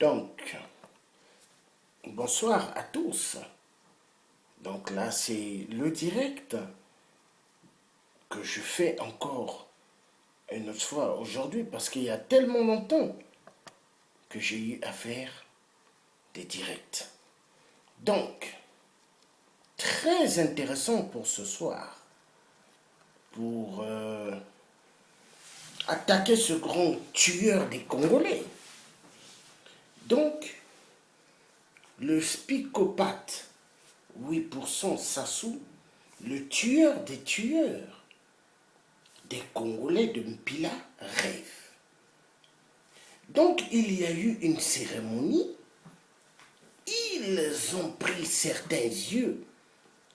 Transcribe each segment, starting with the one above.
Donc, bonsoir à tous. Donc là, c'est le direct que je fais encore une autre fois aujourd'hui parce qu'il y a tellement longtemps que j'ai eu à faire des directs. Donc, très intéressant pour ce soir, pour attaquer ce grand tueur des Congolais. Donc, le spicopathe 8% Sassou, le tueur des tueurs des Congolais de Mpila rêve. Donc il y a eu une cérémonie, ils ont pris certains yeux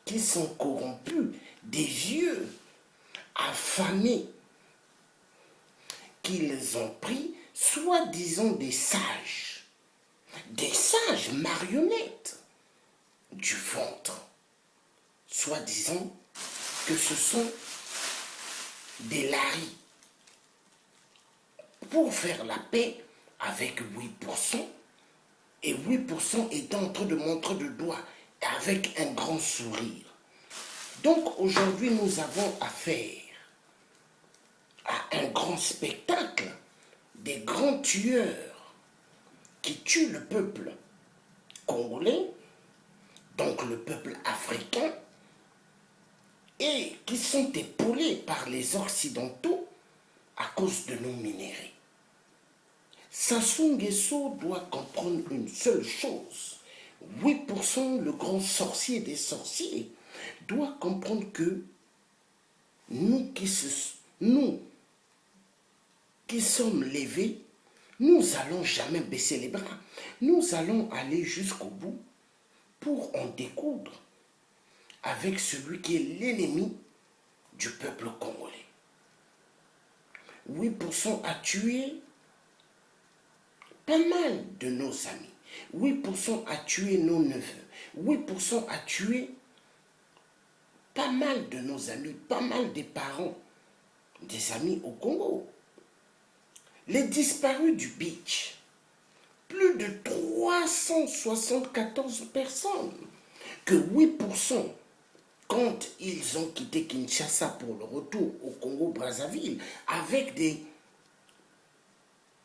qui sont corrompus, des vieux affamés, qu'ils ont pris, soi-disant des sages marionnettes du ventre, soi-disant que ce sont des laris pour faire la paix avec 8%, et 8% est en train de montrer le doigt avec un grand sourire. Donc aujourd'hui, nous avons affaire à un grand spectacle des grands tueurs qui tuent le peuple congolais, donc le peuple africain, et qui sont épaulés par les Occidentaux à cause de nos minéraux. Sassou Nguesso doit comprendre une seule chose. 8%, le grand sorcier des sorciers, doit comprendre que nous qui sommes levés, nous n'allons jamais baisser les bras. Nous allons aller jusqu'au bout pour en découdre avec celui qui est l'ennemi du peuple congolais. 8% a tué pas mal de nos amis. 8% a tué nos neveux. 8% a tué pas mal de nos amis, pas mal des parents, des amis au Congo. Les disparus du beach, plus de 374 personnes, que 8%, quand ils ont quitté Kinshasa pour le retour au Congo-Brazzaville, avec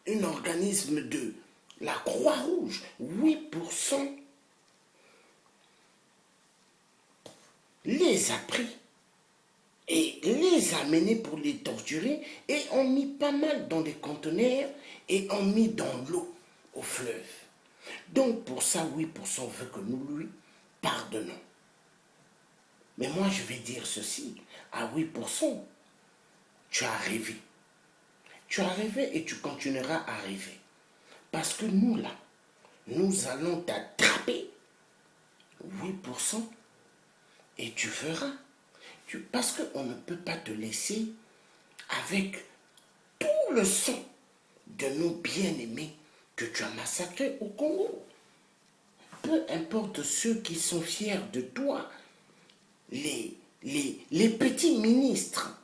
un organisme de la Croix-Rouge, 8% les a pris et les a menés pour les torturer et ont mis pas mal dans des conteneurs et ont mis dans l'eau au fleuve. Donc pour ça, 8% veut que nous lui pardonnons. Mais moi je vais dire ceci, à 8%, tu as rêvé. Tu as rêvé et tu continueras à rêver. Parce que nous là, nous allons t'attraper 8% et tu feras. Parce qu'on ne peut pas te laisser avec tout le sang de nos bien-aimés que tu as massacrés au Congo. Peu importe ceux qui sont fiers de toi, les petits ministres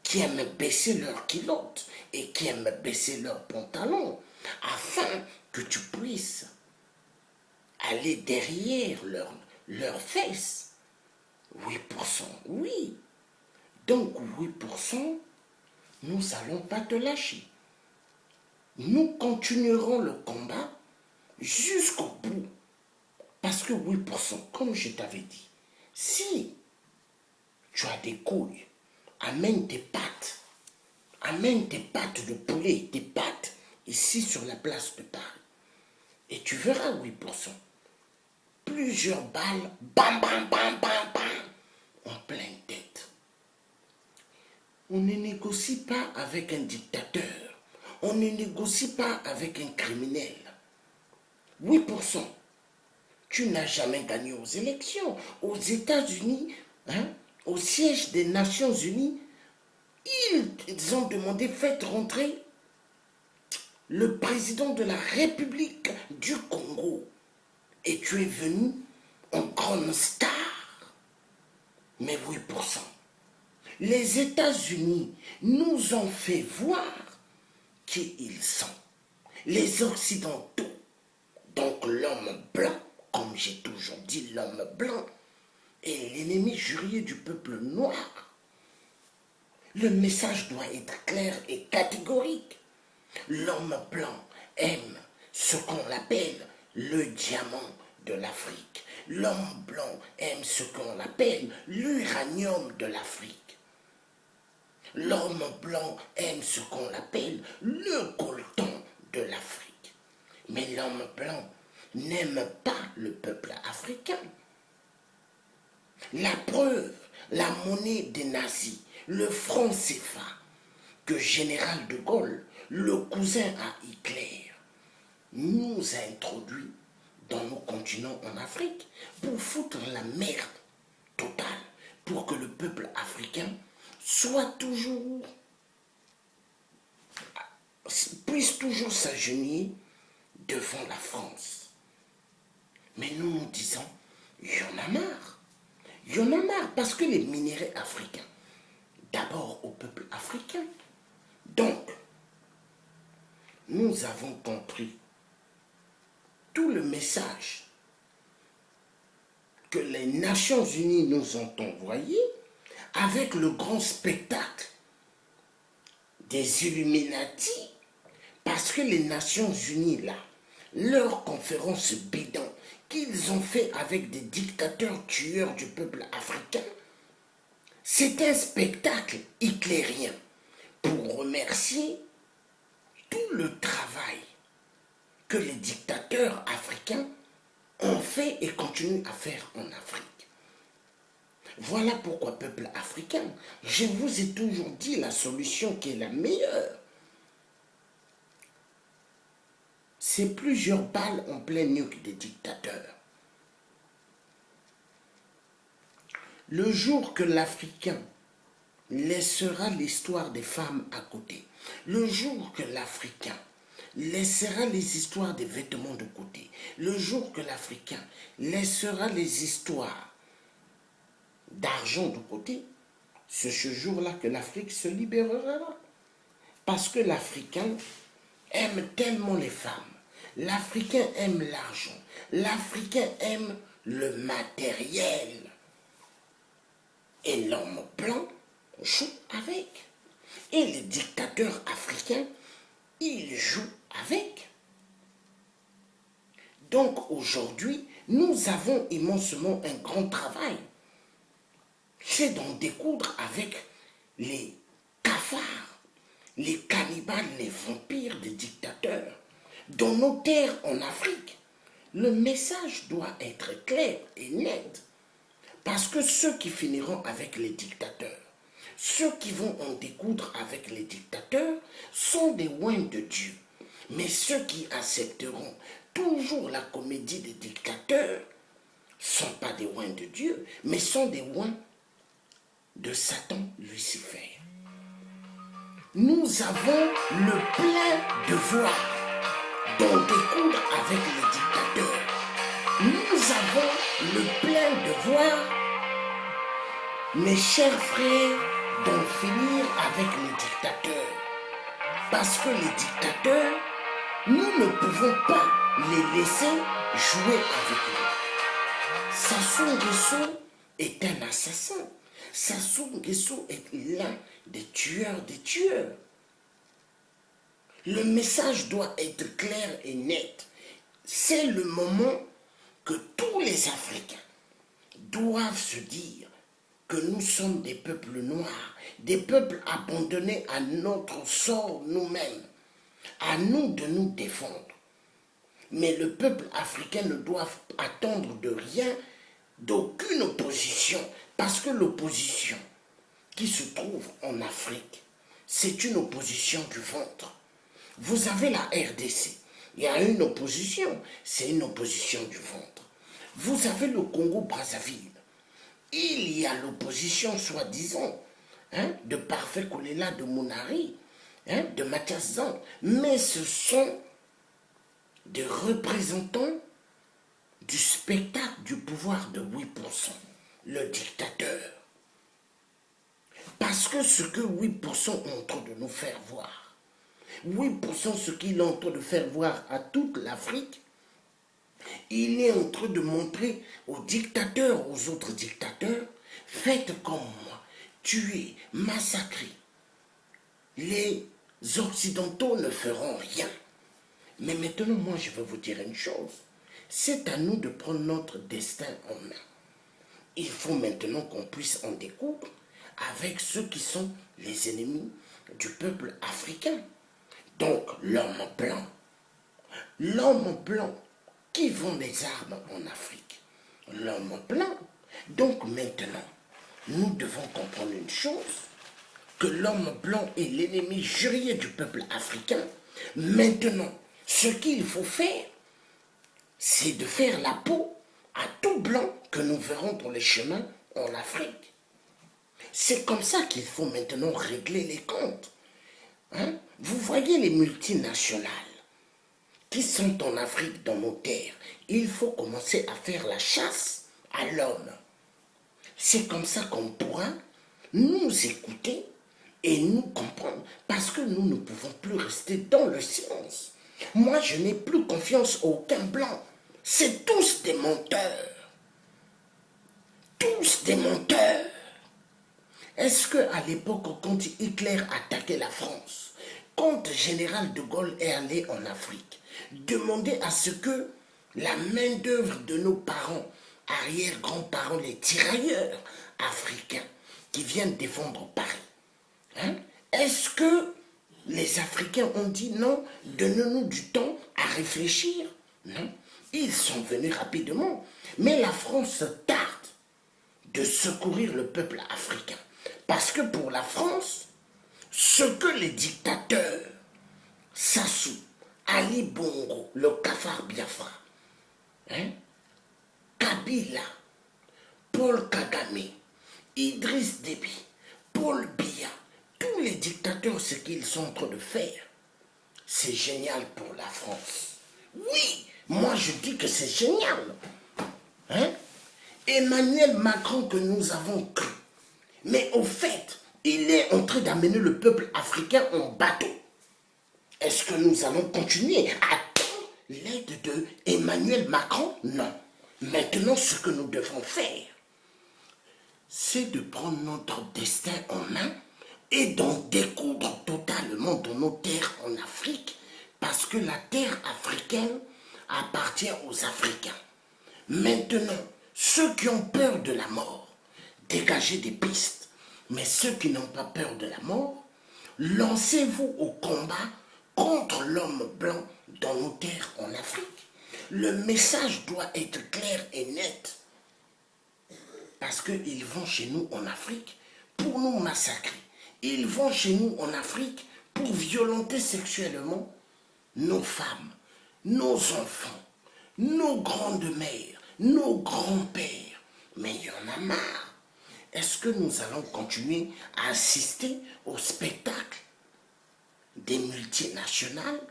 qui aiment baisser leurs culottes et qui aiment baisser leurs pantalons afin que tu puisses aller derrière leurs fesses. 8%, oui. Donc 8%, nous n'allons pas te lâcher. Nous continuerons le combat jusqu'au bout. Parce que 8%, comme je t'avais dit, si tu as des couilles, amène tes pattes de poulet, tes pattes, ici sur la place de Paris. Et tu verras 8%. Plusieurs balles, bam, bam, bam, bam, bam, en pleine tête. On ne négocie pas avec un dictateur. On ne négocie pas avec un criminel. 8%. Tu n'as jamais gagné aux élections. Aux États-Unis, au siège des Nations Unies, ils ont demandé, faites rentrer le président de la République du Congo. Et tu es venu en grande star. Mais 8%. Les États-Unis nous ont fait voir qui ils sont. Les Occidentaux Donc l'homme blanc, comme j'ai toujours dit, l'homme blanc est l'ennemi juré du peuple noir. Le message doit être clair et catégorique. L'homme blanc aime ce qu'on appelle le diamant de l'Afrique. L'homme blanc aime ce qu'on appelle l'uranium de l'Afrique. L'homme blanc aime ce qu'on appelle le coltan de l'Afrique. Mais l'homme blanc n'aime pas le peuple africain. La preuve, la monnaie des nazis, le franc CFA, que Général de Gaulle, le cousin à Hitler, nous a introduit dans nos continents en Afrique pour foutre la merde totale, pour que le peuple africain puisse toujours s'agenouiller devant la France. Mais nous nous disons, il y en a marre. Il y en a marre parce que les minéraux africains, d'abord au peuple africain. Donc, nous avons compris tout le message que les Nations Unies nous ont envoyé avec le grand spectacle des Illuminati, parce que les Nations Unies, là, leur conférence bidon qu'ils ont fait avec des dictateurs tueurs du peuple africain, c'est un spectacle hitlérien pour remercier tout le travail que les dictateurs africains ont fait et continuent à faire en Afrique. Voilà pourquoi, peuple africain, je vous ai toujours dit la solution qui est la meilleure. C'est plusieurs balles en plein nuque des dictateurs. Le jour que l'Africain laissera l'histoire des femmes à côté, le jour que l'Africain laissera les histoires des vêtements de côté, le jour que l'Africain laissera les histoires d'argent de côté, c'est ce jour-là que l'Afrique se libérera. Parce que l'Africain aime tellement les femmes, l'Africain aime l'argent, l'Africain aime le matériel. Et l'homme blanc joue avec. Et les dictateurs africains, ils jouent avec. Donc aujourd'hui, nous avons immensement un grand travail. C'est d'en découdre avec les cafards, les cannibales, les vampires des dictateurs. Dans nos terres en Afrique, le message doit être clair et net. Parce que ceux qui finiront avec les dictateurs, ceux qui vont en découdre avec les dictateurs, sont des oins de Dieu. Mais ceux qui accepteront toujours la comédie des dictateurs, sont pas des oins de Dieu, mais sont des oins de Satan Lucifer. Nous avons le plein devoir d'en découdre avec les dictateurs. Nous avons le plein devoir, mes chers frères, d'en finir avec les dictateurs. Parce que les dictateurs, nous ne pouvons pas les laisser jouer avec nous. Sassou Nguesso est un assassin. Sassou Nguesso est l'un des tueurs des tueurs. Le message doit être clair et net. C'est le moment que tous les Africains doivent se dire que nous sommes des peuples noirs, des peuples abandonnés à notre sort nous-mêmes, à nous de nous défendre. Mais le peuple africain ne doit attendre de rien, d'aucune opposition, parce que l'opposition qui se trouve en Afrique, c'est une opposition du ventre. Vous avez la RDC, il y a une opposition, c'est une opposition du ventre. Vous avez le Congo-Brazzaville, il y a l'opposition soi-disant de Parfait Kolela, de Mounari, de Mathias Zan, mais ce sont des représentants du spectacle du pouvoir de 8%, le dictateur. Parce que ce que 8% ont en train de nous faire voir, 8% ce qu'il est en train de faire voir à toute l'Afrique, Il est en train de montrer aux dictateurs, aux autres dictateurs, faites comme moi, tuez, massacrez. Les Occidentaux ne feront rien. Mais maintenant, moi, je vais vous dire une chose. C'est à nous de prendre notre destin en main. Il faut maintenant qu'on puisse en découdre avec ceux qui sont les ennemis du peuple africain. Donc, l'homme blanc. L'homme blanc qui vend des armes en Afrique. L'homme blanc. Donc maintenant, nous devons comprendre une chose, que l'homme blanc est l'ennemi juré du peuple africain. Maintenant, ce qu'il faut faire, c'est de faire la peau à tout blanc que nous verrons dans les chemins en Afrique. C'est comme ça qu'il faut maintenant régler les comptes. Hein? Vous voyez les multinationales qui sont en Afrique, dans nos terres. Il faut commencer à faire la chasse à l'homme. C'est comme ça qu'on pourra nous écouter et nous comprendre, parce que nous ne pouvons plus rester dans le silence. Moi, je n'ai plus confiance en aucun blanc. C'est tous des menteurs. Tous des menteurs. Est-ce qu'à l'époque, quand Hitler attaquait la France, quand le général de Gaulle est allé en Afrique, demander à ce que la main-d'œuvre de nos parents, arrière-grands-parents, les tirailleurs africains qui viennent défendre Paris, hein, est-ce que les Africains ont dit non, donnez-nous du temps à réfléchir? Non, ils sont venus rapidement. Mais la France tarde de secourir le peuple africain. Parce que pour la France, ce que les dictateurs, Sassou, Ali Bongo, le Cafard Biafra, hein, Kabila, Paul Kagame, Idriss Déby, Paul Biya, tous les dictateurs, ce qu'ils sont en train de faire, c'est génial pour la France. Oui, moi je dis que c'est génial. Hein? Emmanuel Macron que nous avons cru, mais au fait, il est en train d'amener le peuple africain en bateau. Est-ce que nous allons continuer à attendre l'aide de Emmanuel Macron? Non. Maintenant, ce que nous devons faire, c'est de prendre notre destin en main et d'en découdre totalement dans nos terres en Afrique, parce que la terre africaine appartient aux Africains. Maintenant, ceux qui ont peur de la mort, dégagez des pistes. Mais ceux qui n'ont pas peur de la mort, lancez-vous au combat contre l'homme blanc dans nos terres en Afrique. Le message doit être clair et net. Parce qu'ils vont chez nous en Afrique pour nous massacrer. Ils vont chez nous en Afrique pour violenter sexuellement nos femmes, nos enfants, nos grandes mères, nos grands-pères. Mais il y en a marre. Est-ce que nous allons continuer à assister au spectacle des multinationales?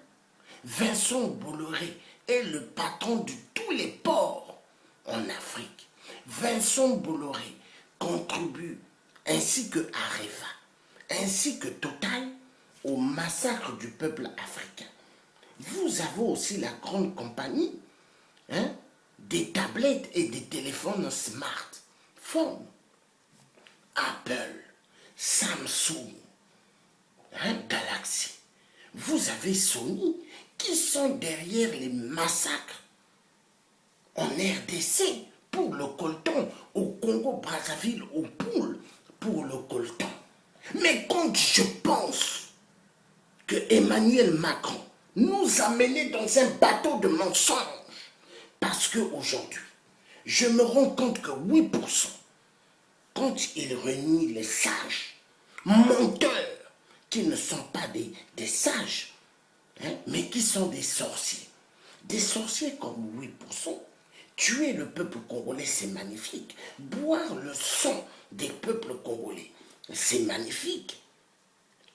Vincent Bolloré est le patron de tous les ports en Afrique. Vincent Bolloré contribue, ainsi que Areva, ainsi que Total, au massacre du peuple africain. Vous avez aussi la grande compagnie, hein, des tablettes et des téléphones smartphones. Apple, Samsung, hein, Galaxy. Vous avez Sony qui sont derrière les massacres en RDC pour le coltan, au Congo-Brazzaville, au Poule pour le coltan. Mais quand je pense que Emmanuel Macron nous a menés dans un bateau de mensonges, parce qu'aujourd'hui, je me rends compte que 8%, quand il réunit les sages, menteurs, qui ne sont pas des sages, hein, mais qui sont des sorciers. Des sorciers comme 8%. Tuer le peuple congolais, c'est magnifique. Boire le sang des peuples congolais, c'est magnifique.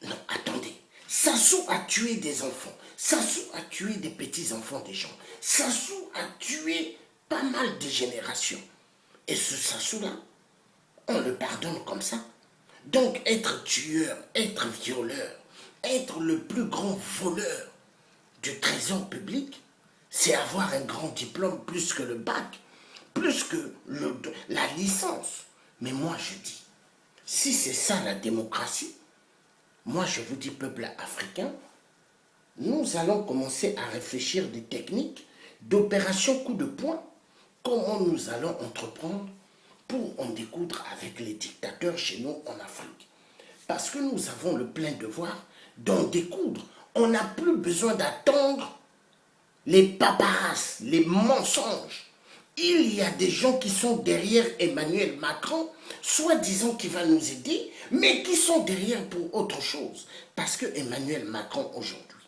Non, attendez. Sassou a tué des enfants. Sassou a tué des petits-enfants des gens. Sassou a tué pas mal de générations. Et ce Sassou-là, on le pardonne comme ça. Donc être tueur, être violeur, être le plus grand voleur du trésor public, c'est avoir un grand diplôme plus que le bac, plus que la licence. Mais moi, je dis, si c'est ça la démocratie, moi, je vous dis, peuple africain, nous allons commencer à réfléchir des techniques d'opération coup de poing. Comment nous allons entreprendre pour en découdre avec les dictateurs chez nous en Afrique. Parce que nous avons le plein devoir d'en découdre. On n'a plus besoin d'attendre les paparasses, les mensonges. Il y a des gens qui sont derrière Emmanuel Macron, soi-disant qui va nous aider, mais qui sont derrière pour autre chose. Parce que Emmanuel Macron aujourd'hui,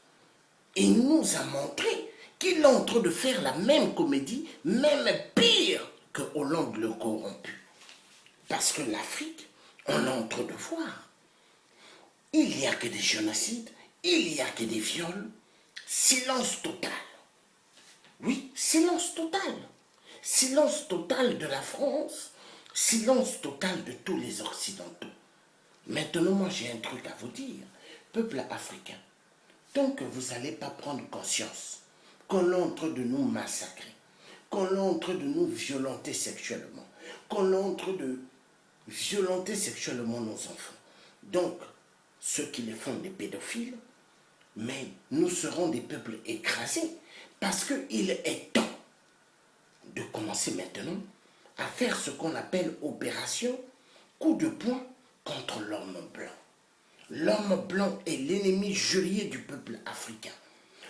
il nous a montré qu'il est en train de faire la même comédie, même pire que Hollande le corrompu. Parce que l'Afrique, on est en train de voir. Il n'y a que des génocides, il n'y a que des viols. Silence total. Oui, silence total. Silence total de la France, silence total de tous les Occidentaux. Maintenant, moi j'ai un truc à vous dire, peuple africain. Tant que vous n'allez pas prendre conscience qu'on est en train de nous massacrer, qu'on est en train de nous violenter sexuellement, qu'on est en train de violenter sexuellement nos enfants. Donc, ceux qui les font des pédophiles, mais nous serons des peuples écrasés parce qu'il est temps de commencer maintenant à faire ce qu'on appelle opération coup de poing contre l'homme blanc. L'homme blanc est l'ennemi jurier du peuple africain.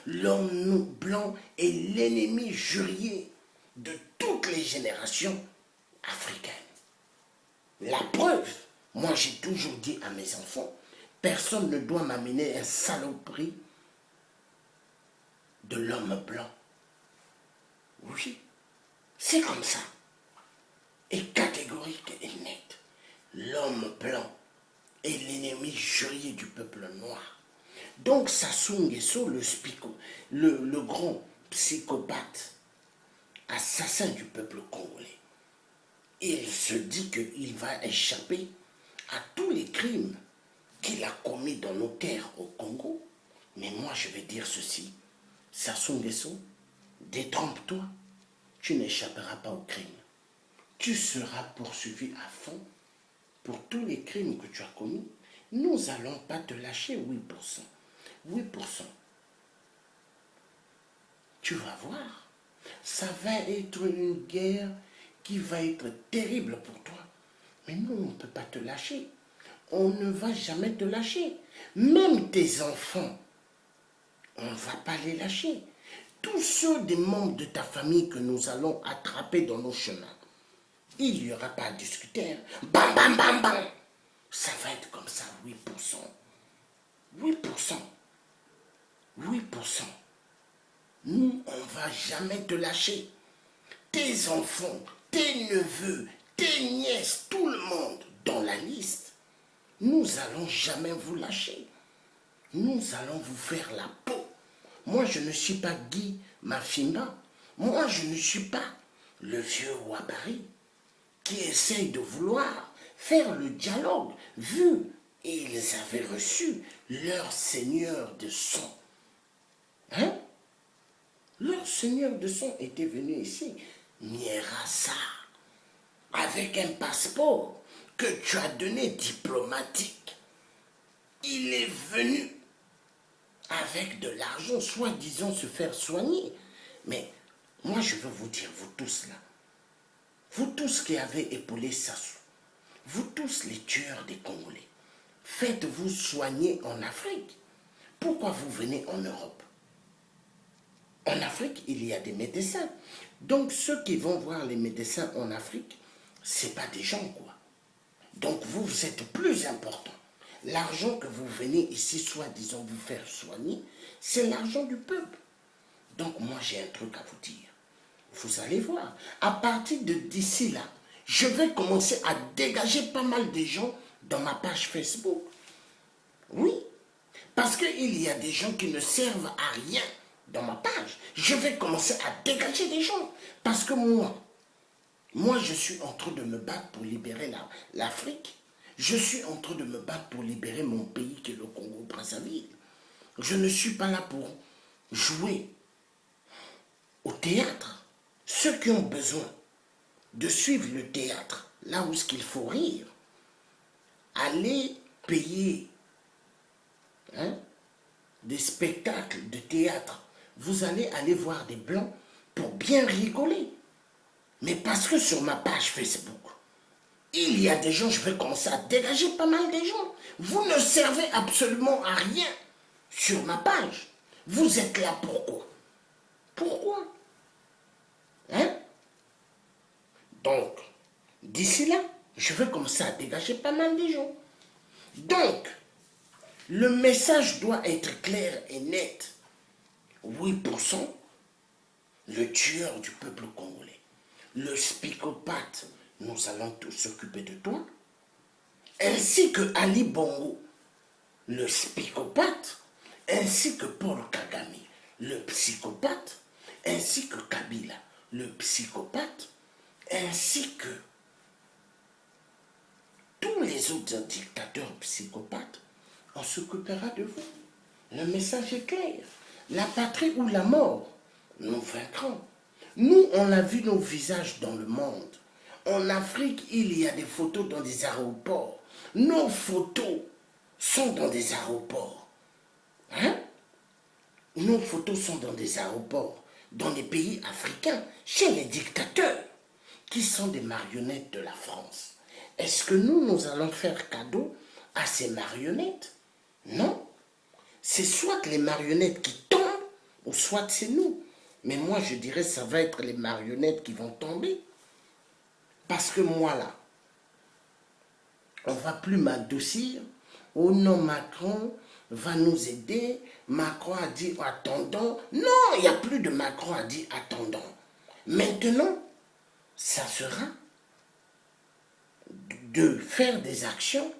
L'homme blanc est l'ennemi jurier de toutes les générations africaines. La preuve, moi j'ai toujours dit à mes enfants, personne ne doit m'amener un saloperie de l'homme blanc. Oui, c'est comme ça. Et catégorique et net. L'homme blanc est l'ennemi jurier du peuple noir. Donc Sassou Nguesso, le grand psychopathe, assassin du peuple congolais, il se dit qu'il va échapper à tous les crimes qu'il a commis dans nos terres au Congo. Mais moi je vais dire ceci, Sassou Nguesso, détrompe-toi, tu n'échapperas pas au crime. Tu seras poursuivi à fond pour tous les crimes que tu as commis. Nous n'allons pas te lâcher 8%. 8%. Tu vas voir. Ça va être une guerre qui va être terrible pour toi. Mais nous, on ne peut pas te lâcher. On ne va jamais te lâcher. Même tes enfants, on ne va pas les lâcher. Tous ceux des membres de ta famille que nous allons attraper dans nos chemins, il n'y aura pas à discuter. Bam, bam, bam, bam. Ça va être comme ça, 8%. 8%. 8%. Nous, on ne va jamais te lâcher. Tes enfants, tes neveux, tes nièces, tout le monde dans la liste, nous allons jamais vous lâcher. Nous allons vous faire la peau. Moi, je ne suis pas Guy Mafimba. Moi, je ne suis pas le vieux Ouabari qui essaye de vouloir faire le dialogue, vu ils avaient reçu leur seigneur de son. Hein? Leur seigneur de son était venu ici, Mierassa, avec un passeport que tu as donné diplomatique. Il est venu avec de l'argent, soi-disant se faire soigner. Mais moi, je veux vous dire, vous tous là, vous tous qui avez épaulé Sassou, vous tous les tueurs des Congolais, faites-vous soigner en Afrique. Pourquoi vous venez en Europe? En Afrique, il y a des médecins. Donc ceux qui vont voir les médecins en Afrique, ce n'est pas des gens, quoi. Donc vous, vous êtes plus important. L'argent que vous venez ici, soi-disant, vous faire soigner, c'est l'argent du peuple. Donc moi, j'ai un truc à vous dire. Vous allez voir, à partir de d'ici là, je vais commencer à dégager pas mal de gens dans ma page Facebook. Oui, parce qu'il y a des gens qui ne servent à rien dans ma page. Je vais commencer à dégager des gens. Parce que moi je suis en train de me battre pour libérer l'Afrique. Je suis en train de me battre pour libérer mon pays qui est le Congo-Brazzaville. Je ne suis pas là pour jouer au théâtre. Ceux qui ont besoin de suivre le théâtre, là où il faut rire, allez payer des spectacles de théâtre. Vous allez aller voir des blancs pour bien rigoler. Mais parce que sur ma page Facebook, il y a des gens, je vais commencer à dégager pas mal de gens. Vous ne servez absolument à rien sur ma page. Vous êtes là pourquoi? Pourquoi? Hein? Donc, d'ici là, je vais commencer à dégager pas mal de gens. Donc, le message doit être clair et net. 8%, le tueur du peuple congolais. Le psychopathe, nous allons tous s'occuper de toi. Ainsi que Ali Bongo, le psychopathe, ainsi que Paul Kagame, le psychopathe, ainsi que Kabila, le psychopathe, ainsi que tous les autres dictateurs psychopathes, on s'occupera de vous. Le message est clair. La patrie ou la mort, nous vaincrons. Nous, on a vu nos visages dans le monde. En Afrique, il y a des photos dans des aéroports. Nos photos sont dans des aéroports. Hein? Nos photos sont dans des aéroports, dans les pays africains, chez les dictateurs, qui sont des marionnettes de la France. Est-ce que nous allons faire cadeau à ces marionnettes? Non. C'est soit les marionnettes qui tombent, ou soit c'est nous. Mais moi, je dirais que ça va être les marionnettes qui vont tomber. Parce que moi, là, on ne va plus m'adoucir. Oh non, Macron va nous aider. Macron a dit attendons. Non, il n'y a plus de Macron a dit attendons. Maintenant, ça sera de faire des actions,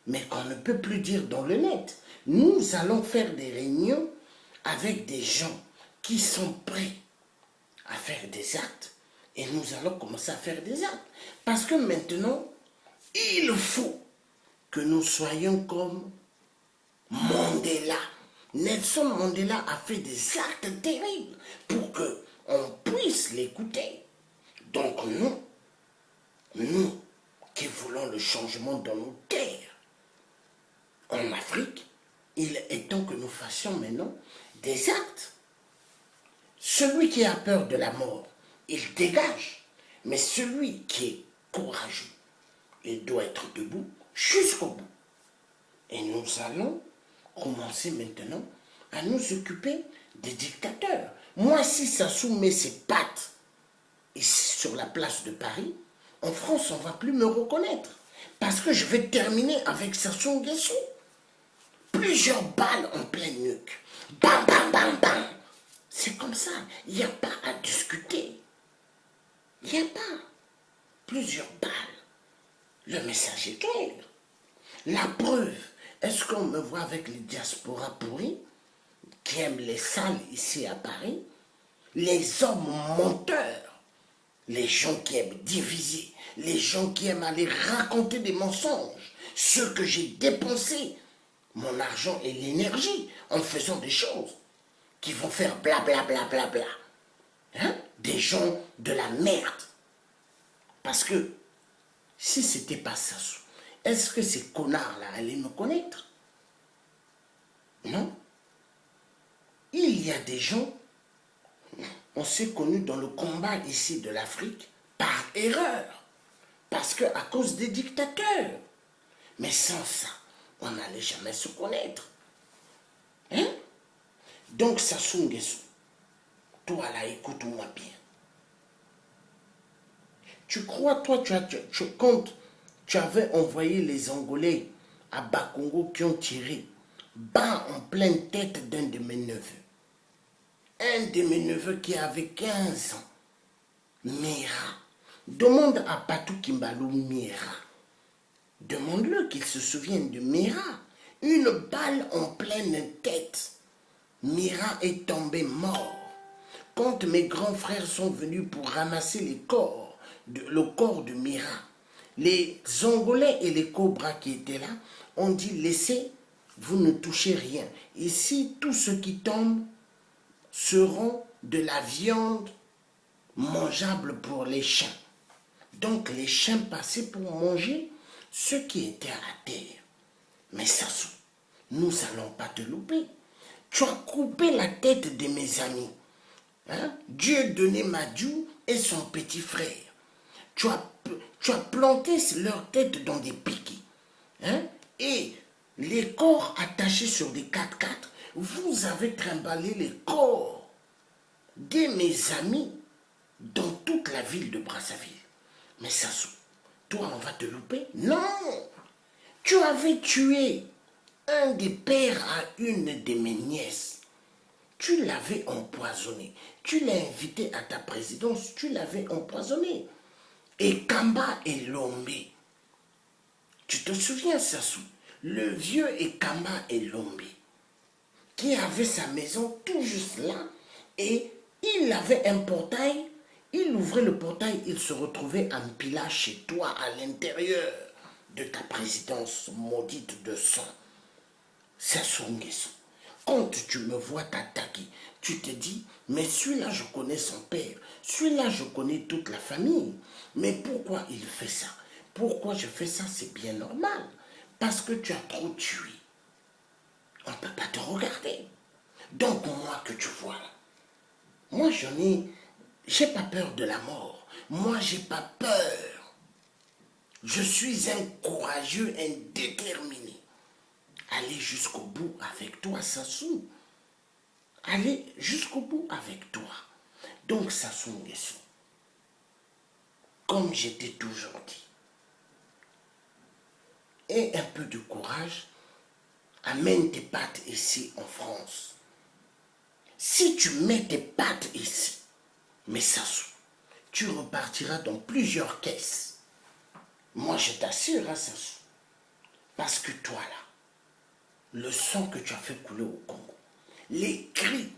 mais qu'on ne peut plus dire dans le net. Nous allons faire des réunions avec des gens qui sont prêts à faire des actes et nous allons commencer à faire des actes. Parce que maintenant, il faut que nous soyons comme Mandela. Nelson Mandela a fait des actes terribles pour qu'on puisse l'écouter. Donc nous qui voulons le changement dans nos terres, en Afrique, il est temps que nous fassions maintenant des actes. Celui qui a peur de la mort, il dégage. Mais celui qui est courageux, il doit être debout jusqu'au bout. Et nous allons commencer maintenant à nous occuper des dictateurs. Moi, si Sassou met ses pattes ici sur la place de Paris, en France, on ne va plus me reconnaître. Parce que je vais terminer avec Sassou Nguesso. Plusieurs balles en pleine nuque. Bam, bam, bam, bam. C'est comme ça. Il n'y a pas à discuter. Il n'y a pas. Plusieurs balles. Le message est clair. La preuve, est-ce qu'on me voit avec les diasporas pourris qui aiment les salles ici à Paris? Les hommes menteurs, les gens qui aiment diviser, les gens qui aiment aller raconter des mensonges, ceux que j'ai dépensé mon argent et l'énergie en faisant des choses qui vont faire bla bla bla bla bla. Hein? Des gens de la merde. Parce que si c'était pas ça, est-ce que ces connards-là allaient me connaître? Non. Il y a des gens, on s'est connus dans le combat ici de l'Afrique par erreur. Parce que à cause des dictateurs. Mais sans ça, on n'allait jamais se connaître. Hein? Donc, Sassou Nguesso, toi là, écoute-moi bien. Tu crois, toi, quand tu avais envoyé les Angolais à Bakongo qui ont tiré bas en pleine tête d'un de mes neveux. Un de mes neveux qui avait 15 ans. Mira. Demande à Patou Kimbalou Mira. Demande-le qu'il se souvienne de Mira. Une balle en pleine tête. Mira est tombé mort. Quand mes grands frères sont venus pour ramasser le corps de Mira, les Angolais et les Cobras qui étaient là ont dit laissez, vous ne touchez rien. Ici, tous ceux qui tombent seront de la viande mangeable pour les chiens. Donc les chiens passaient pour manger ce qui était à terre. Mais Sassou, nous n'allons pas te louper. Tu as coupé la tête de mes amis. Hein? Dieu donnait Madiou et son petit frère. Tu as planté leur tête dans des piquets. Hein? Et les corps attachés sur des 4x4, vous avez trimballé les corps de mes amis dans toute la ville de Brazzaville. Mais Sassou, toi on va te louper? Non! Tu avais tué un des pères à une de mes nièces. Tu l'avais empoisonné. Tu l'as invité à ta présidence, tu l'avais empoisonné. Et Kamba et Lombe. Tu te souviens, Sassou? Le vieux Ekamba et Lombe, qui avait sa maison tout juste là, et il avait un portail, il ouvrait le portail, il se retrouvait en pila chez toi à l'intérieur de ta présidence maudite de sang. Sassou Nguesso, quand tu me vois t'attaquer, tu te dis, mais celui-là je connais son père, celui-là je connais toute la famille, mais pourquoi il fait ça? Pourquoi je fais ça? C'est bien normal. Parce que tu as trop tué. On ne peut pas te regarder. Donc moi que tu vois là, moi j'ai pas peur de la mort. Moi j'ai pas peur. Je suis un courageux, un déterminé. Aller jusqu'au bout avec toi, Sassou. Aller jusqu'au bout avec toi. Donc Sassou Nguesso, comme je t'ai toujours dit, aie un peu de courage, amène tes pattes ici en France. Si tu mets tes pattes ici, mais Sassou, tu repartiras dans plusieurs caisses. Moi, je t'assure, hein, Sassou. Parce que toi, là, le sang que tu as fait couler au Congo, les cris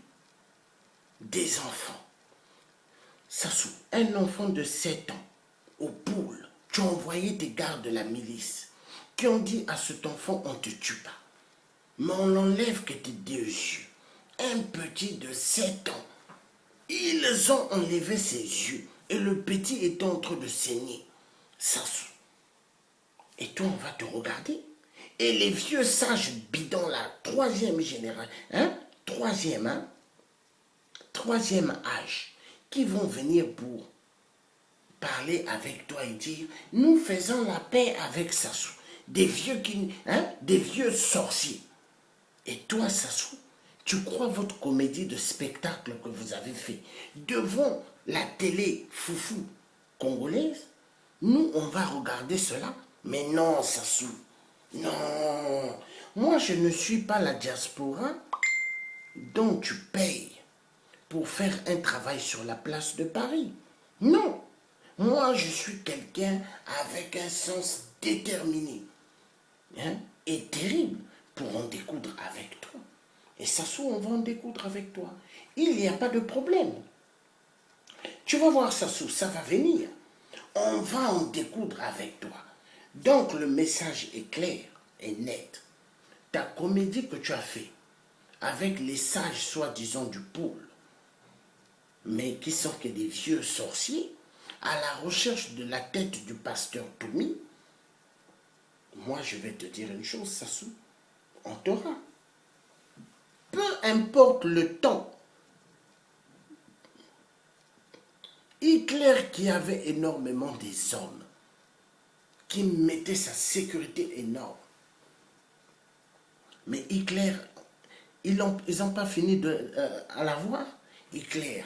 des enfants. Sassou, un enfant de 7 ans, au poule, tu as envoyé des gardes de la milice qui ont dit à cet enfant, on ne te tue pas. Mais on n'enlève que tes 2 yeux. Un petit de 7 ans. Ils ont enlevé ses yeux et le petit est en train de saigner. Sassou. Et toi, on va te regarder. Et les vieux sages bidons, la 3e génération, hein? 3e âge, qui vont venir pour parler avec toi et dire, nous faisons la paix avec Sassou. Des vieux sorciers. Et toi, Sassou, tu crois votre comédie de spectacle que vous avez fait devant la télé foufou congolaise? Nous, on va regarder cela. Mais non, Sassou. Non. Moi, je ne suis pas la diaspora dont tu payes pour faire un travail sur la place de Paris. Non. Moi, je suis quelqu'un avec un sens déterminé, hein, et terrible pour en découdre avec toi. Et Sassou, on va en découdre avec toi. Il n'y a pas de problème. Tu vas voir, Sassou, ça va venir. On va en découdre avec toi. Donc le message est clair et net. Ta comédie que tu as fait avec les sages soi-disant du pôle, mais qui sont que des vieux sorciers, à la recherche de la tête du pasteur Toumi, moi je vais te dire une chose, Sassou, on t'aura. Peu importe le temps. Hitler qui avait énormément des hommes, qui mettait sa sécurité énorme. Mais Hitler, ils n'ont pas fini à l'avoir. Hitler,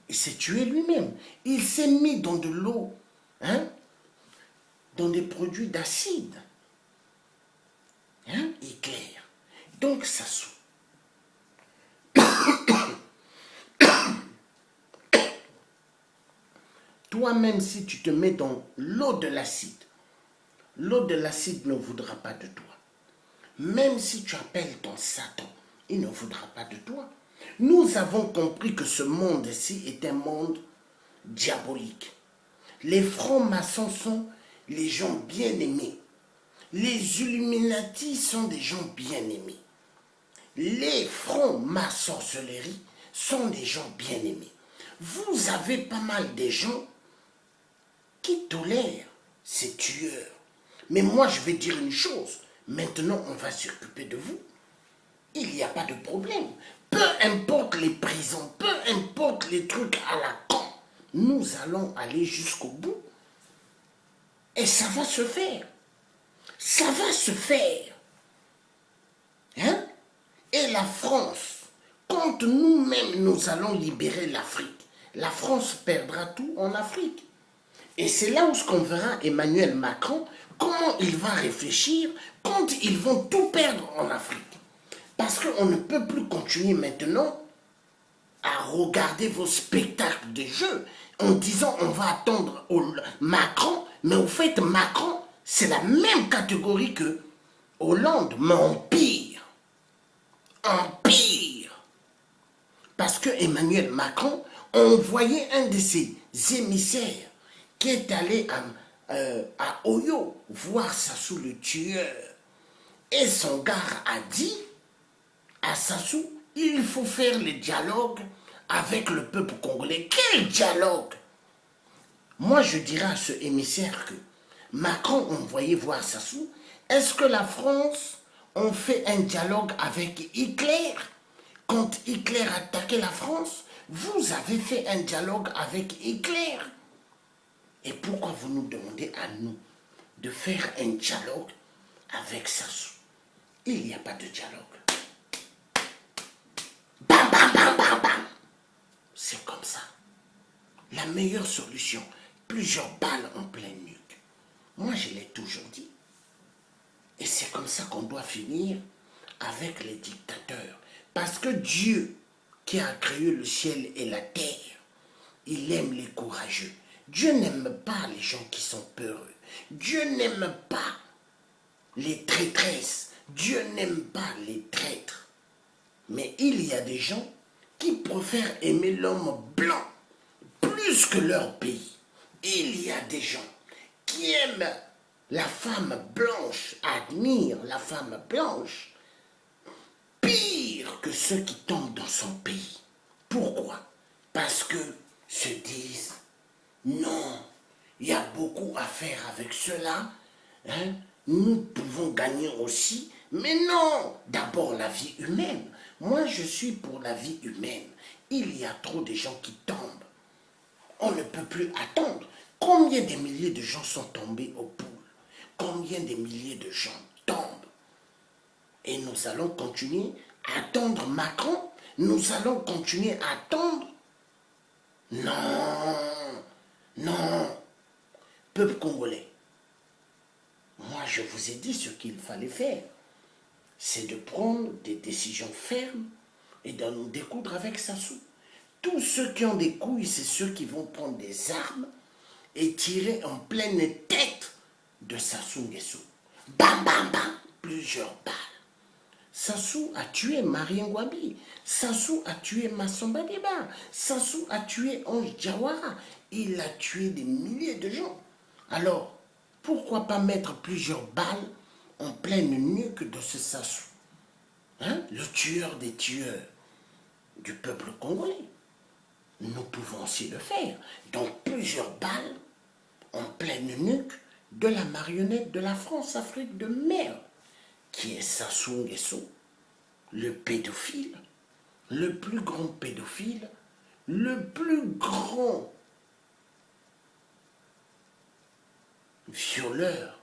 il s'est tué lui-même. Il s'est mis dans de l'eau, hein, dans des produits d'acide. Hein, Hitler. Donc, Sassou. Toi-même, si tu te mets dans l'eau de l'acide ne voudra pas de toi. Même si tu appelles ton Satan, il ne voudra pas de toi. Nous avons compris que ce monde-ci est un monde diabolique. Les francs-maçons sont les gens bien-aimés. Les Illuminati sont des gens bien-aimés. les francs-maçonneries sont des gens bien aimés. Vous avez pas mal de gens qui tolèrent ces tueurs. Mais moi, je vais dire une chose. Maintenant, on va s'occuper de vous. Il n'y a pas de problème. Peu importe les prisons, peu importe les trucs à la con, nous allons aller jusqu'au bout. Et ça va se faire. Ça va se faire. Hein? Et la France, quand nous-mêmes nous allons libérer l'Afrique, la France perdra tout en Afrique. Et c'est là où ce qu'on verra Emmanuel Macron, comment il va réfléchir quand ils vont tout perdre en Afrique. Parce qu'on ne peut plus continuer maintenant à regarder vos spectacles de jeu en disant on va attendre Macron, mais au fait Macron, c'est la même catégorie que Hollande, mais en pire. En pire. Parce que Emmanuel Macron a envoyé un de ses émissaires qui est allé à Oyo voir Sassou le tueur. Et son gars a dit à Sassou, il faut faire le dialogue avec le peuple congolais. Quel dialogue? Moi, je dirais à ce émissaire que Macron envoyé voir Sassou, est-ce que la France a fait un dialogue avec Hitler? Quand Hitler attaquait la France, vous avez fait un dialogue avec Hitler. Et pourquoi vous nous demandez à nous de faire un dialogue avec Sassou? Il n'y a pas de dialogue. Bam, bam, bam, bam, bam. C'est comme ça. La meilleure solution, plusieurs balles en pleine nuque. Moi, je l'ai toujours dit. Et c'est comme ça qu'on doit finir avec les dictateurs. Parce que Dieu, qui a créé le ciel et la terre, il aime les courageux. Dieu n'aime pas les gens qui sont peureux. Dieu n'aime pas les traîtresses. Dieu n'aime pas les traîtres. Mais il y a des gens qui préfèrent aimer l'homme blanc plus que leur pays. Il y a des gens qui aiment la femme blanche, admirent la femme blanche, pire que ceux qui tombent dans son pays. Pourquoi? Parce que se disent, non, il y a beaucoup à faire avec cela, hein? Nous pouvons gagner aussi, mais non, d'abord la vie humaine. Moi, je suis pour la vie humaine. Il y a trop de gens qui tombent. On ne peut plus attendre. Combien de milliers de gens sont tombés au pool? Combien de milliers de gens tombent? Et nous allons continuer à attendre Macron? Nous allons continuer à attendre? Non, non. Peuple congolais, moi je vous ai dit ce qu'il fallait faire. C'est de prendre des décisions fermes et d'en découdre avec Sassou. Tous ceux qui ont des couilles, c'est ceux qui vont prendre des armes et tirer en pleine tête de Sassou Nguesso. Bam, bam, bam, plusieurs balles. Sassou a tué Marien Ngouabi. Sassou a tué Massamba Deba. Sassou a tué Ange Diawara. Il a tué des milliers de gens. Alors, pourquoi pas mettre plusieurs balles en pleine nuque de ce Sassou, hein? Le tueur des tueurs du peuple congolais. Nous pouvons aussi le faire. Donc plusieurs balles en pleine nuque de la marionnette de la France-Afrique de merde, qui est Sassou Nguesso, le pédophile, le plus grand pédophile, le plus grand violeur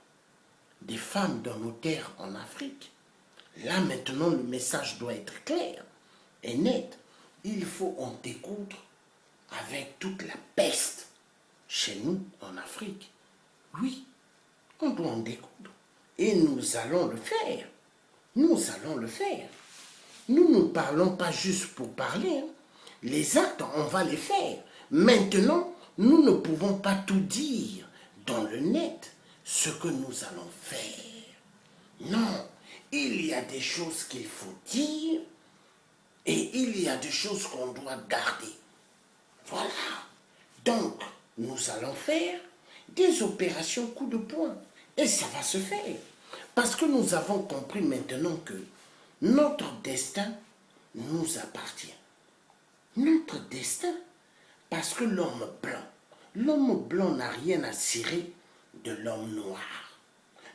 des femmes dans nos terres en Afrique. Là maintenant le message doit être clair et net. Il faut en découdre avec toute la peste chez nous en Afrique. Oui, on doit en découdre. Et nous allons le faire. Nous allons le faire. Nous ne parlons pas juste pour parler. Hein. Les actes, on va les faire. Maintenant, nous ne pouvons pas tout dire dans le net ce que nous allons faire. Non, il y a des choses qu'il faut dire et il y a des choses qu'on doit garder. Voilà. Donc, nous allons faire des opérations coup de poing. Et ça va se faire. Parce que nous avons compris maintenant que Notre destin nous appartient. Notre destin, parce que l'homme blanc n'a rien à cirer de l'homme noir.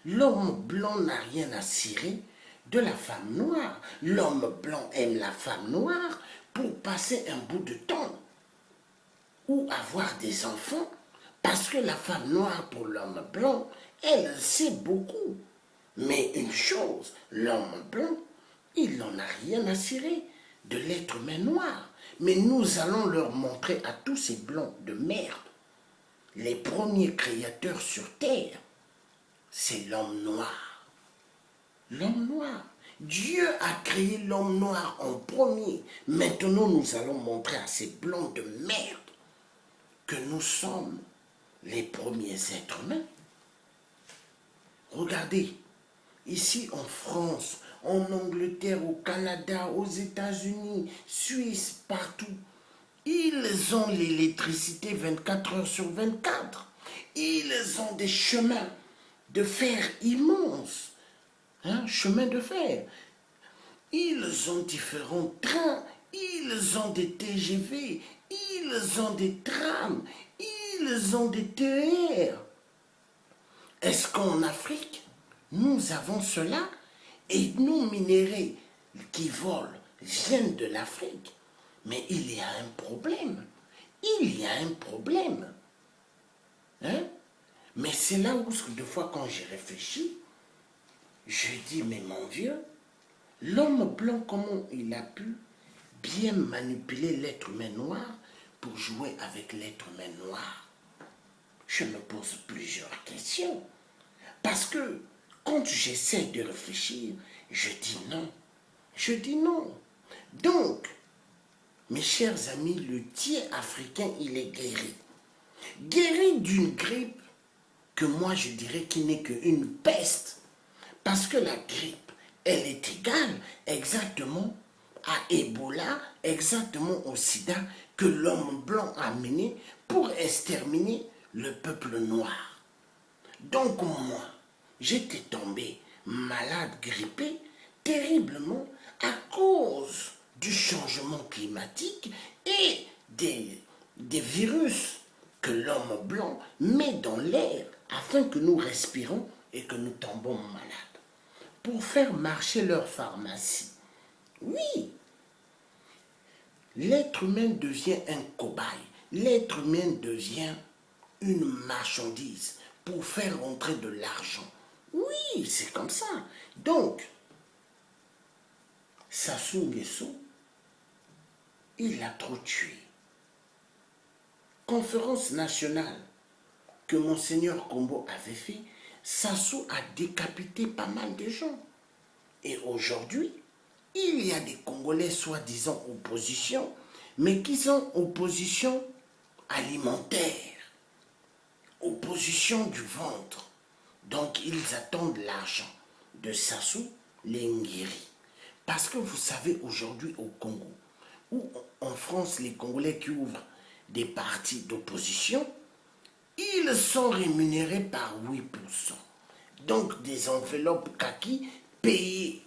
L'homme blanc n'a rien à cirer de la femme noire. L'homme blanc aime la femme noire pour passer un bout de temps ou avoir des enfants, parce que la femme noire pour l'homme blanc, elle sait beaucoup. Mais une chose, l'homme blanc, il n'en a rien à cirer de l'être humain noir. Mais nous allons leur montrer à tous ces blancs de merde, les premiers créateurs sur terre, c'est l'homme noir. L'homme noir. Dieu a créé l'homme noir en premier. Maintenant, nous allons montrer à ces blancs de merde que nous sommes les premiers êtres humains. Regardez, ici en France, en Angleterre, au Canada, aux États-Unis, Suisse, partout, ils ont l'électricité 24 heures sur 24. Ils ont des chemins de fer immenses. Chemins de fer. Ils ont différents trains. Ils ont des TGV. Ils ont des trams. Ils ont des TER. Est-ce qu'en Afrique, nous avons cela? Et nos minéraux qui volent viennent de l'Afrique. Mais il y a un problème. Il y a un problème. Mais c'est là où, des fois, quand j'y réfléchis, je dis, mais mon Dieu, l'homme blanc, comment il a pu bien manipuler l'être humain noir pour jouer avec l'être humain noir? Je me pose plusieurs questions. Parce que quand j'essaie de réfléchir, je dis non. Je dis non. Donc, mes chers amis, le tiers africain, il est guéri. Guéri d'une grippe que moi je dirais qui n'est qu'une peste. Parce que la grippe, elle est égale exactement à Ebola, exactement au sida que l'homme blanc a mené pour exterminer le peuple noir. Donc moi, j'étais tombé malade, grippé, terriblement à cause du changement climatique et des virus que l'homme blanc met dans l'air afin que nous respirons et que nous tombons malades. Pour faire marcher leur pharmacie. Oui, l'être humain devient un cobaye. L'être humain devient une marchandise pour faire rentrer de l'argent. Oui, c'est comme ça. Donc, Sassou Nguesso, il a trop tué. Conférence nationale que Monseigneur Kombo avait fait, Sassou a décapité pas mal de gens. Et aujourd'hui, il y a des Congolais soi-disant opposition, mais qui sont opposition alimentaire, opposition du ventre. Donc ils attendent l'argent de Sassou Nguesso. Parce que vous savez aujourd'hui au Congo, ou en France, les Congolais qui ouvrent des partis d'opposition, ils sont rémunérés par 8%. Donc des enveloppes kaki payées.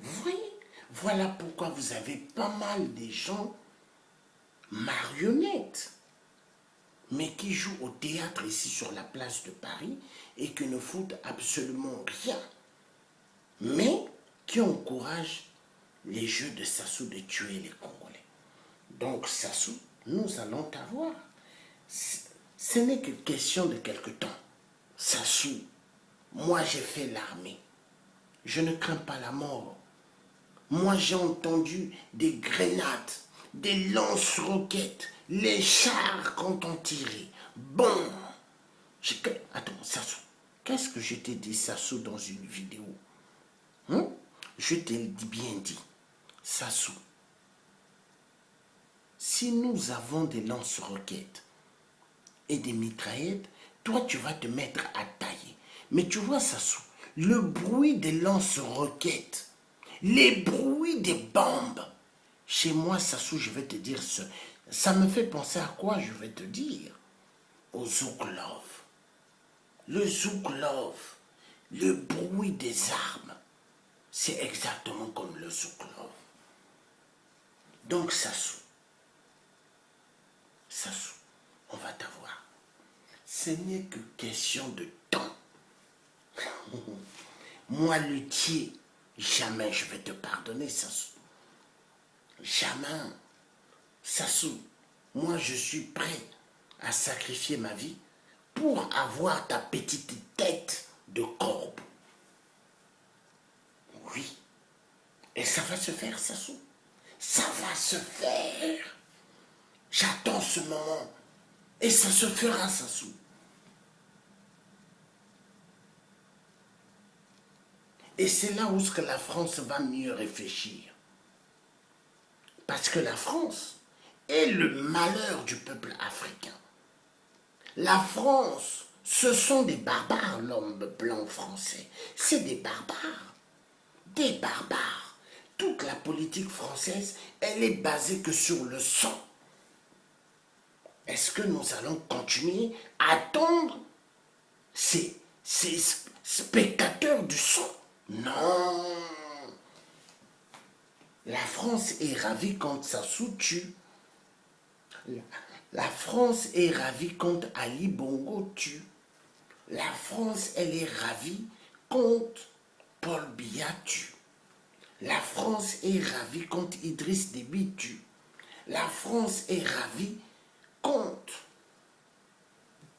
Vous voyez? Voilà pourquoi vous avez pas mal de gens marionnettes, mais qui jouent au théâtre ici sur la place de Paris et qui ne foutent absolument rien, mais qui encouragent les jeux de Sassou de tuer les Congolais. Donc Sassou, nous allons t'avoir. Ce n'est que question de quelque temps. Sassou, moi j'ai fait l'armée. Je ne crains pas la mort. Moi j'ai entendu des grenades, des lance-roquettes, les chars quand on tirait. Bon. Attends, Sassou, qu'est-ce que je t'ai dit, Sassou, dans une vidéo? Je t'ai bien dit, Sassou, si nous avons des lance-roquettes et des mitraillettes, toi tu vas te mettre à tailler. Mais tu vois, Sassou, le bruit des lance-roquettes, les bruits des bombes, chez moi, Sassou, je vais te dire ça me fait penser à quoi, je vais te dire? Au Zouklov. Le Zouklov, le bruit des armes. c'est exactement comme le Zouklov. Donc, Sassou, on va t'avoir. Ce n'est que question de temps. Moi, luthier, jamais je vais te pardonner, Sassou. Jamais. Sassou, moi, je suis prêt à sacrifier ma vie pour avoir ta petite tête de corbeau. Oui. Et ça va se faire, Sassou. Ça va se faire. J'attends ce moment. Et ça se fera, Sassou. Et c'est là où la France va mieux réfléchir. Parce que la France est le malheur du peuple africain. La France, ce sont des barbares, l'homme blanc français. C'est des barbares. Des barbares. Toute la politique française, elle est basée que sur le sang. Est-ce que nous allons continuer à attendre ces spectateurs du sang? Non. La France est ravie quand Sassou tue. La France est ravie quand Ali Bongo tue. La France, elle est ravie quand Paul Biya tue. La France est ravie quand Idriss Déby tue. La France est ravie quand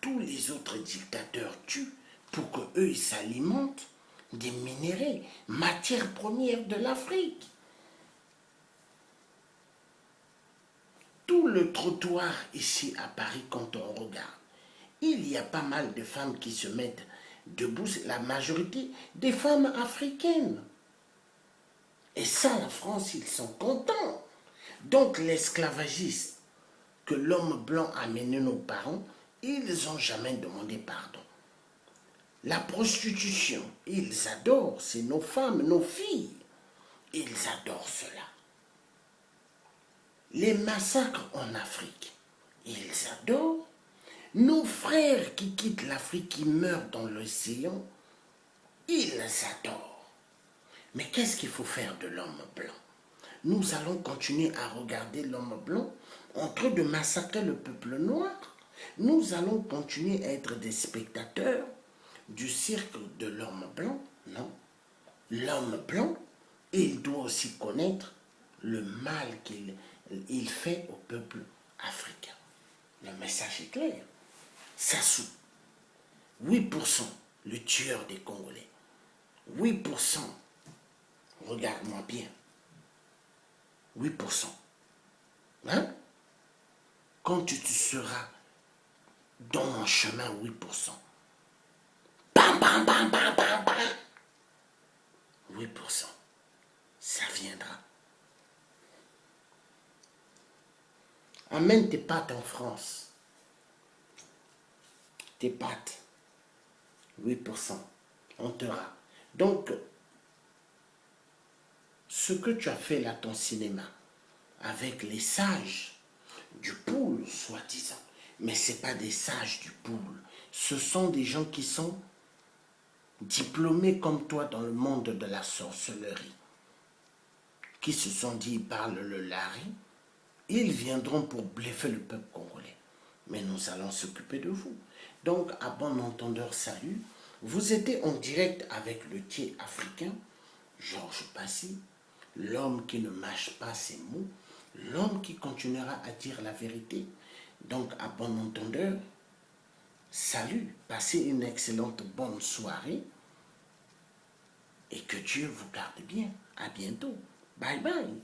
tous les autres dictateurs tuent pour qu'eux, ils s'alimentent des minéraux, matières premières de l'Afrique. Tout le trottoir ici à Paris, quand on regarde, il y a pas mal de femmes qui se mettent debout, la majorité des femmes africaines. Et ça, la France, ils sont contents. Donc l'esclavagisme que l'homme blanc a mené nos parents, ils n'ont jamais demandé pardon. La prostitution, ils adorent, c'est nos femmes, nos filles. Ils adorent cela. Les massacres en Afrique, ils adorent. Nos frères qui quittent l'Afrique, qui meurent dans l'océan, ils adorent. Mais qu'est-ce qu'il faut faire de l'homme blanc? Nous allons continuer à regarder l'homme blanc en train de massacrer le peuple noir. Nous allons continuer à être des spectateurs du cirque de l'homme blanc. Non. L'homme blanc, il doit aussi connaître le mal qu'il fait au peuple africain. Le message est clair. Sassou, 8%, le tueur des Congolais. 8%, regarde-moi bien. 8%. Hein? Quand tu seras dans mon chemin, 8%. Bam, bam, bam, bam, bam, bam. 8%. Ça viendra. Amène tes pâtes en France. Tes pâtes. 8%. On t'aura. Donc, ce que tu as fait là, ton cinéma, avec les sages du pool, soi-disant, mais ce n'est pas des sages du pool. Ce sont des gens qui sont diplômés comme toi dans le monde de la sorcellerie, qui se sont dit, ils parlent le lari, ils viendront pour bluffer le peuple congolais. Mais nous allons s'occuper de vous. Donc, à bon entendeur, salut. Vous étiez en direct avec le luthier africain, Georges Passy, l'homme qui ne mâche pas ses mots, l'homme qui continuera à dire la vérité. Donc, à bon entendeur, salut, passez une excellente bonne soirée et que Dieu vous garde bien. À bientôt. Bye bye.